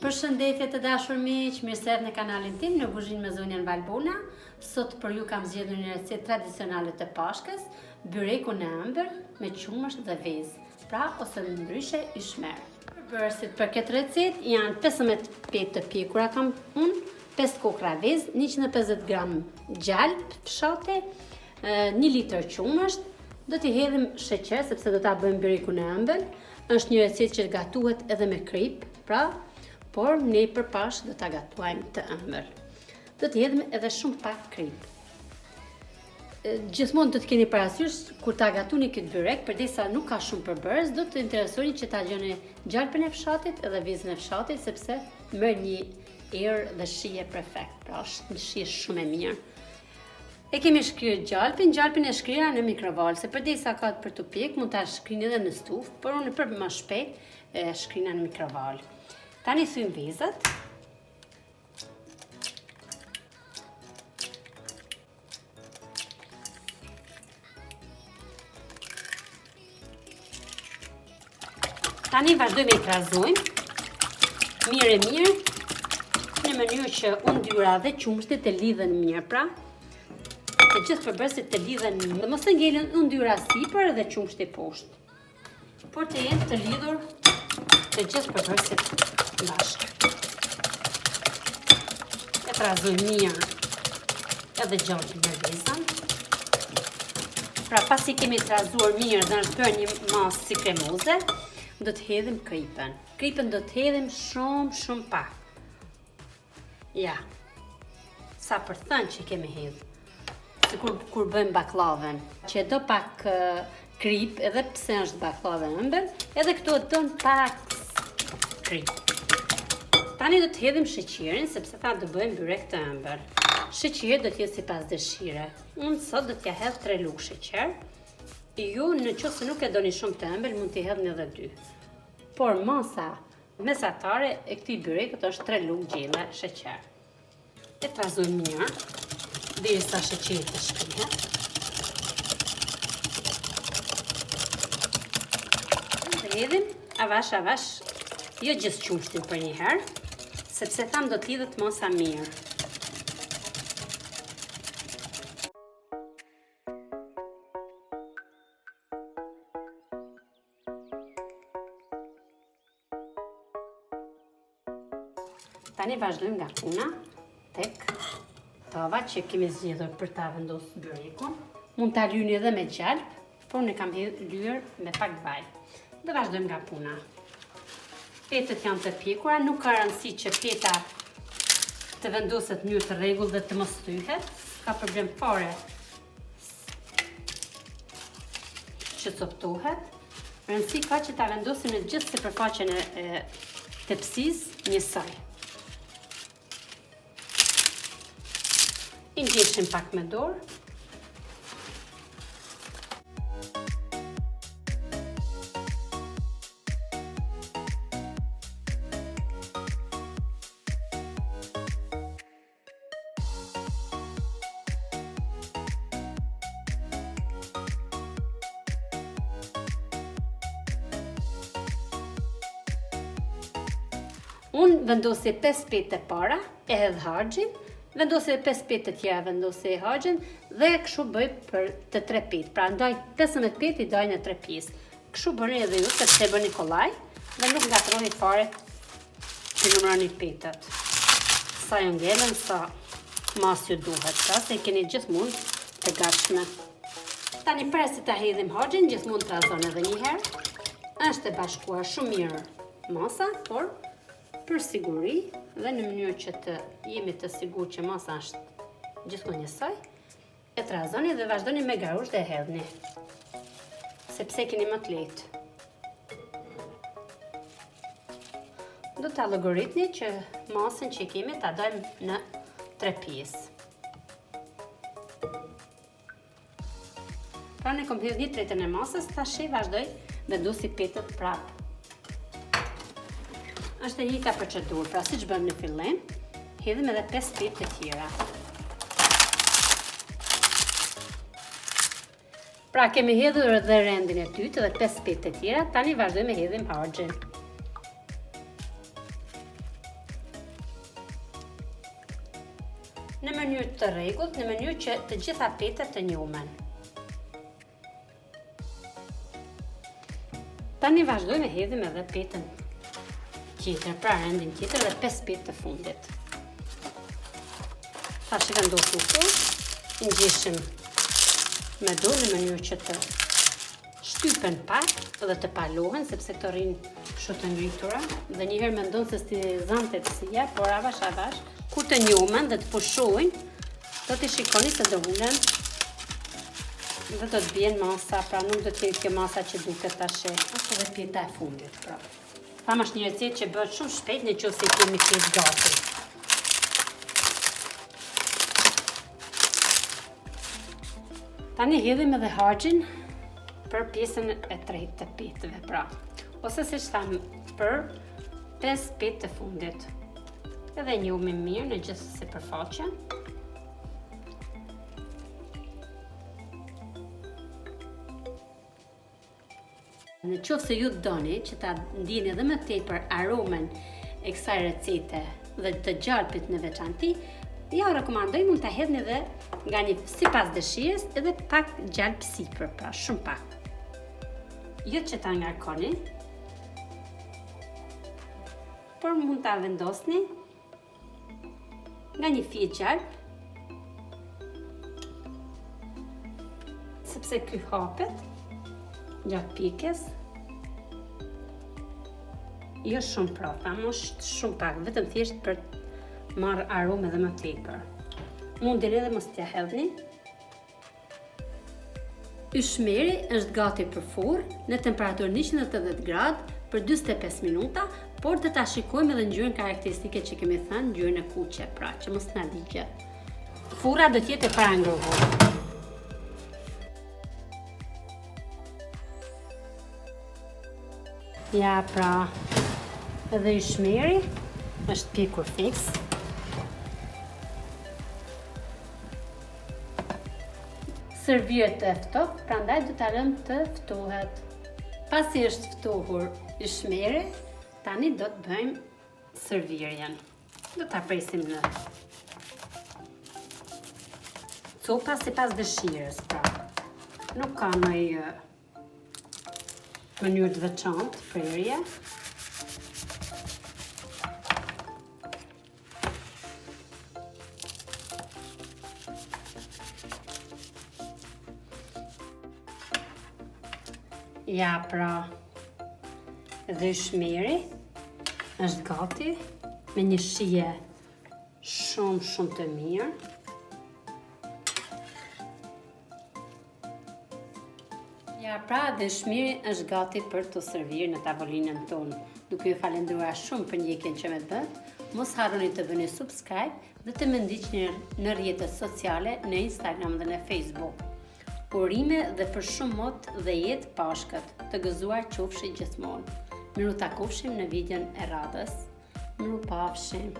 Përshëndetje të dashur miq, mirë se erdhët në kanalin tim në Kuzhinë me zonjën Valbona. Sot për ju kam zgjedhur një recetë tradicionale të Pashkës, byreku në ëmbël me qumësht dhe vezë, pra ose ndryshe ishmer. Përbërësit për këtë recetë janë 15 petë të pjekura kam unë, 5 kokra vezë, 150 gram gjalp fshate, 1 litër qumësht. Do t'i hedhim sheqer sepse do ta bëjmë byreku në ëmbël. Është një recetë që gatuhet edhe me krip, pra por ne për pash do ta gatuajmë të ëmbël. Do t'i hedhim edhe shumë pak krip. Gjithmonë do të keni parasysh kur ta gatuni këtë byrek, përdesa nuk ka shumë përbërës, do të interesoni që ta gjoni gjalpën e fshatit edhe vezën e fshatit, sepse merr një erë dhe shije perfekt, pra është një shije shumë e mirë. E kemi shkryer gjalpin e shkrira në mikrovalë, se përdesa ka për të pjek, mund ta shkrini edhe në stufë, por unë për më shpejt e shkrina në mikrovalë. Tani thym vezat. Tani vazhdojmë e krahasojmë mirë në mënyrë që undyra dhe qumshtit të lidhen mirë, pra të gjithë përbërësit të lidhen mirë, dhe mos të ngelen undyra sipër dhe qumshti poshtë, por të jenë të lidhur të gjithë përbërësit bashkë. E krahasojmë mirë edhe gjalpin me vezën. Pra pasi kemi krahasuar mirë dhe është bërë një masë si kremoze, do të hedhim kripën. Kripën do të hedhim shumë pak. Ja, sa për thënë që kemi hedhë. Se kur bëjmë baklavën, që do pak krip, edhe pse është baklave ëmbël, edhe këtu do në pak krip. Tani do të hedhim sheqerin, sepse ta do bëjmë byrek të ëmbël. Sheqeri do t'jetë sipas dëshire. Unë sot do t'ja hedh 3 lugë sheqer. Ju në qoftë se nuk e doni shumë të ëmbël, mund t'i hedhni edhe 2. Por masa mesatare e këtij byrekut është 3 lugë gjelle sheqer. E krahasojmë mirë derisa sheqeri të shkrihet. Të hedhim avash, jo gjithë qumshtin për një herë, sepse tham do të lidhet masa mirë. Tani vazhdojmë nga puna tek tava që kemi zgjedhur për ta vendosur byrekun. Mund ta lyni edhe me gjalp, por ne kam lyer me pak vaj. Dhe vazhdojmë nga puna. Petët janë të pjekura, nuk ka rëndësi që peta të vendoset në mënyrë të rregull dhe të mos thyhet, ka problem fare që coptohet. Rëndësi ka që ta vendosim në gjithë sipërfaqen e tepsisë njësoj. I ngjeshim pak me dorë. Unë vendosi 5 petë e para, e hedh harxhin. Vendosi 5 petë të tjera, vendosi harxhin dhe kështu bëj për të 3 petë. Pra ndaj 15 petë i daj në 3 pjesë. Kështu bëni edhe ju, sepse bëni kollaj dhe nuk ngatroni fare që numëroni petët. Sa ju ngelen, sa mas ju duhet, pra se keni gjithmonë të gatshme. Tani para se ta hedhim harxhin, gjithmonë krahazon edhe një herë. Është e bashkuar shumë mirë masa, por për siguri dhe në mënyrë që të jemi të sigurt që masa është gjithmonë njësoj, e krahazoni dhe vazhdoni me garush dhe e hedhni, sepse keni më të lehtë. Do ta llogaritni që masën që kemi ta dajmë në 3 pjesë. Pra ne kom hedhur 1/3 e masës, tash vazhdoj vendosi petët prapë. Është e njëjta procedurë, pra siç bëmë në fillim, hedhim edhe 5 petë të tjera. Pra kemi hedhur edhe rendin e dytë dhe 5 petë të tjera, tani vazhdojmë me hedhim harxhin. mënyrë të rregullt, në mënyrë që të gjitha petet të njohen. Tani vazhdojmë hedhim edhe petën tjetër, pra rendin tjetër dhe 5 petë të fundit. Tash e vendosur këtu, i ngjeshim me dorë në mënyrë që të shtypen pak dhe të palohen, sepse këto rrinë shumë të ngritura dhe njëherë mendon se stilizante të sija, por avash kur të njohen dhe të pushohen, do t'i shikoni se do ulen dhe do të bjen masa, pra nuk do t'jenë kjo masa që duket tash, është edhe pjeta e fundit, pra. Tham është një recetë që bëhet shumë shpejt në qoftë se kemi petë gati. Tani hedhim edhe harxhin për pjesën e tretë të petëve, pra. Ose siç tham, për 5 petë të fundit. Edhe njohim mirë në gjithë sipërfaqen. Në qoftë se ju doni që ta ndjeni edhe më tepër aromën e kësaj recete dhe të gjalpit në veçanti, ja rekomandoj mund ta hedhni edhe nga një sipas dëshirës edhe pak gjalp sipër, pra shumë pak. Jo që ta ngarkoni, por mund ta vendosni nga një fije gjalp, sepse ky hapet gjatë pikës, jo shumë prapa, është shumë pak, vetëm thjesht për të marrë aromë edhe më tepër. Mundeni edhe mos t'ia hedhni. Yshmeri është gati për furrë në temperaturë 180 gradë për 45 minuta, por të ta shikojmë edhe ngjyrën karakteristike që kemi thënë, ngjyrën e kuqe, pra që mos na digje. Furra do të jetë e parangrohuar. Ja, pra, edhe yshmeri është pjekur fiks. Serviret të ftohtë, prandaj do ta lëm të ftohet. Pasi është ftohur yshmeri, tani do të bëjmë servirjen. Do ta presim në copa sipas dëshirës, pra. Nuk ka ndonjë mënyrë të veçantë prerje. Ja, pra, edhe yshmeri është gati me një shije shumë të mirë. Ja, pra, dhe yshmeri është gati për të servir në tavolinën tonë. Duke ju falenderuar shumë për ndjekjen që më bët, mos harroni të bëni subscribe dhe të më ndiqni në rrjetet sociale në Instagram dhe në Facebook. Urime dhe për shumë mot dhe jetë pashkët, të gëzuar qofshi gjithmonë. Miru takofshim në videon e radhës. Miru pafshim.